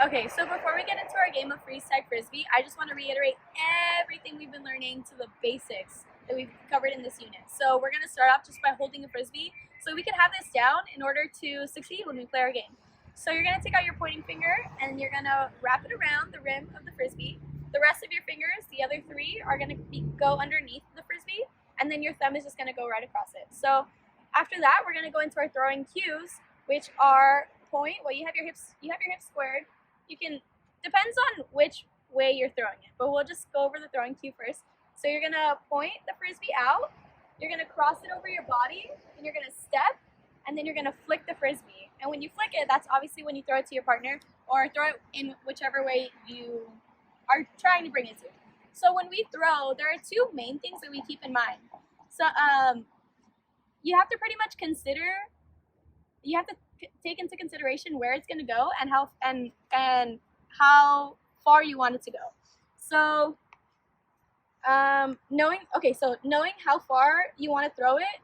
Okay, so before we get into our game of freestyle frisbee, I just want to reiterate everything we've been learning to the basics that we've covered in this unit. So we're going to start off just by holding a frisbee so we can have this down in order to succeed when we play our game. So you're going to take out your pointing finger and you're going to wrap it around the rim of the frisbee. The rest of your fingers, the other three, are going to go underneath the frisbee, and then your thumb is just going to go right across it. So after that, we're going to go into our throwing cues, which are point. Well, you have your hips squared. You can, depends on which way you're throwing it, but we'll just go over the throwing cue first. So you're gonna point the frisbee out, you're gonna cross it over your body, and you're gonna step, and then you're gonna flick the frisbee. And when you flick it, that's obviously when you throw it to your partner, or throw it in whichever way you are trying to bring it to. So when we throw, there are two main things that we keep in mind. So you have to pretty much take into consideration where it's going to go and how far you want it to go. So knowing how far you want to throw it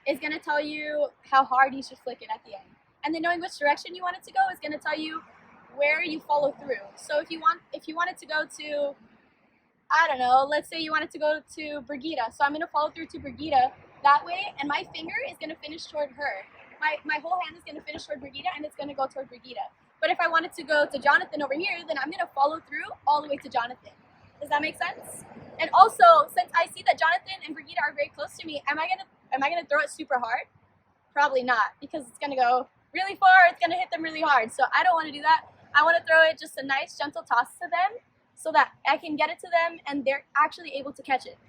is going to tell you how hard you should flick it at the end. And then knowing which direction you want it to go is going to tell you where you follow through. So if you want it to go to, I don't know, let's say you want it to go to Brigitte. So I'm going to follow through to Brigitte that way, and my finger is going to finish toward her. My whole hand is going to finish toward Brigitte, and it's going to go toward Brigitte. But if I wanted to go to Jonathan over here, then I'm going to follow through all the way to Jonathan. Does that make sense? And also, since I see that Jonathan and Brigitte are very close to me, am I gonna throw it super hard? Probably not, because it's going to go really far. It's going to hit them really hard. So I don't want to do that. I want to throw it just a nice, gentle toss to them so that I can get it to them and they're actually able to catch it.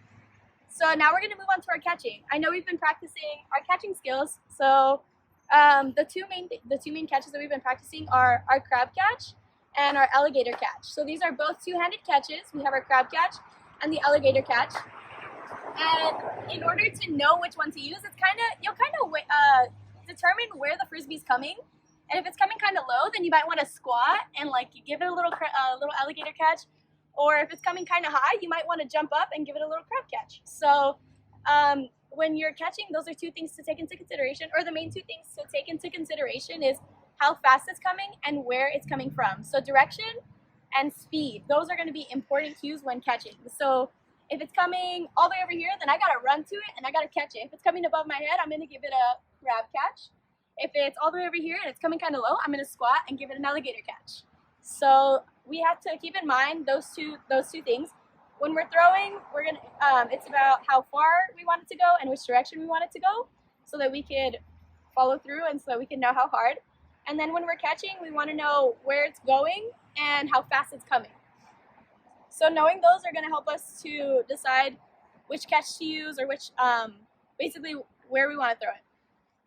So now we're going to move on to our catching. I know we've been practicing our catching skills, so the two main catches that we've been practicing are our crab catch and our alligator catch. So these are both two-handed catches. We have our crab catch and the alligator catch. And in order to know which one to use, you'll determine where the frisbee's coming. And if it's coming kind of low, then you might want to squat and give it a little alligator catch. Or if it's coming kind of high, you might want to jump up and give it a little crab catch. So when you're catching, those are two things to take into consideration, or the main two things to take into consideration is how fast it's coming and where it's coming from. So direction and speed, those are going to be important cues when catching. So if it's coming all the way over here, then I got to run to it and I got to catch it. If it's coming above my head, I'm going to give it a crab catch. If it's all the way over here and it's coming kind of low, I'm going to squat and give it an alligator catch. So we have to keep in mind those two things. When we're throwing, it's about how far we want it to go and which direction we want it to go, so that we could follow through and so that we can know how hard. And then when we're catching, we want to know where it's going and how fast it's coming. So knowing those are going to help us to decide which catch to use, or which basically where we want to throw it.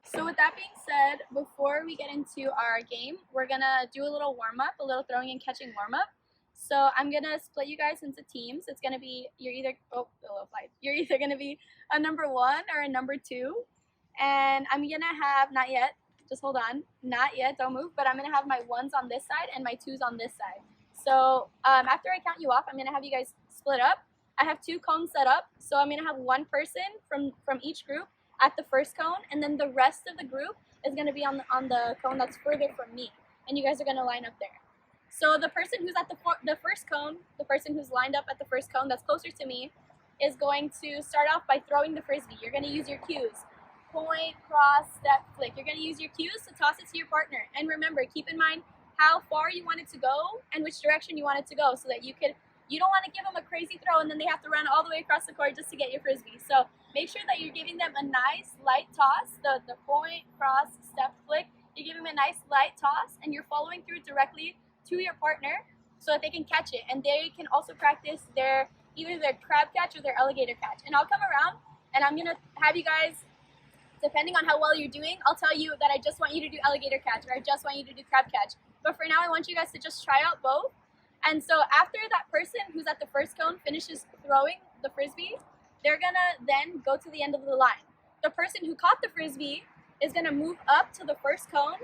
So with that being said, before we get into our game, we're going to do a little warm-up, a little throwing and catching warm-up. So I'm going to split you guys into teams. It's going to be, you're either going to be a number 1 or a number 2. And I'm going to have, not yet, just hold on, not yet, don't move, but I'm going to have my 1s on this side and my 2s on this side. So after I count you off, I'm going to have you guys split up. I have 2 cones set up, so I'm going to have one person from each group at the first cone, and then the rest of the group is going to be on the cone that's further from me, and you guys are going to line up there. So the person who's at the first cone, the person who's lined up at the first cone that's closer to me, is going to start off by throwing the frisbee. You're going to use your cues: point, cross, step, flick. You're going to use your cues to toss it to your partner. And remember, keep in mind how far you want it to go and which direction you want it to go, so that you don't want to give them a crazy throw and then they have to run all the way across the court just to get your frisbee. So make sure that you're giving them a nice light toss, the point, cross, step, flick. You're giving them a nice light toss and you're following through directly to your partner so that they can catch it. And they can also practice either their crab catch or their alligator catch. And I'll come around and I'm going to have you guys, depending on how well you're doing, I'll tell you that I just want you to do alligator catch or I just want you to do crab catch. But for now, I want you guys to just try out both. And so after that person who's at the first cone finishes throwing the frisbee, they're going to then go to the end of the line. The person who caught the frisbee is going to move up to the first cone,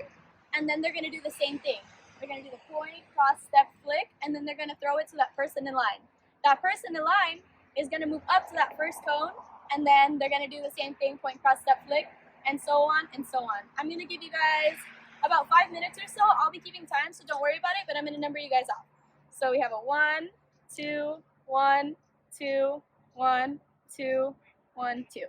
and then they're going to do the same thing. They're going to do the point, cross, step, flick, and then they're going to throw it to that person in line. That person in line is going to move up to that first cone, and then they're going to do the same thing, point, cross, step, flick, and so on and so on. I'm going to give you guys about 5 minutes or so. I'll be keeping time, so don't worry about it, but I'm going to number you guys off. So we have a 1, 2, 1, 2, 1, 2, 1, 2.